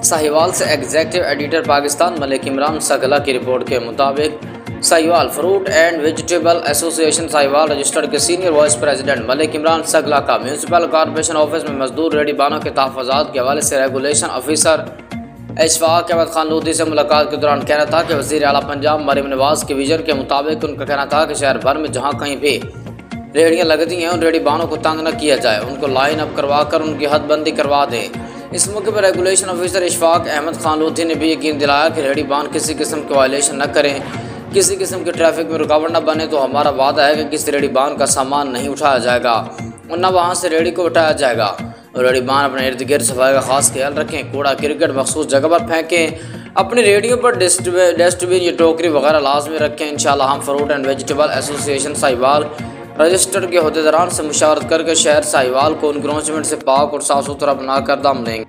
साहिवाल से executive editor Pakistan Malik Imran Sagla की report के मुताबिक Sahiwal fruit and vegetable association Sahiwal registered के senior vice president Malik Imran Sagla का म्यूनसिपल कॉर्पोरेशन ऑफिस में मजदूर रेडी बानों के तहफ़्फ़ुज़ात के हवाले से रेगुलेशन ऑफिसर इशफाक अहमद खान लोधी से मुलाकात के दौरान कहना था कि वज़ीर आला पंजाब मरीम नवाज़ के विजन के मुताबिक उनका कहना था कि शहर भर में जहाँ कहीं भी रेहड़ियाँ लगती हैं उन रेडी बानों को तंग न किया जाए, उनको लाइन अप करवा कर उनकी हदबंदी करवा दें। इस मौके पर रेगुलेशन ऑफिसर इशफाक अहमद खान लोधी ने भी यकीन दिलाया कि रेहड़ी बान किसी किस्म के वायलेशन न करें, किसी किस्म के ट्रैफिक में रुकावट न बने। तो हमारा वादा है कि किसी रेहड़ी बान का सामान नहीं उठाया जाएगा और न वहाँ से रेहड़ी को उठाया जाएगा। और रेहड़ी बान अपने इर्द गिर्द सफाई का खास ख्याल रखें, कूड़ा क्रिकेट मखसूस जगह पर फेंकें, अपनी रेडियो पर डस्टबिन या टोकरी वगैरह लाजमी रखें। इंशाल्लाह हम fruit and vegetable association Sahiwal registered के अहदेदारान से मुशावरत करके शहर साहिवाल को इंक्रोचमेंट से पाक और साफ सुथरा बनाकर दम देंगे।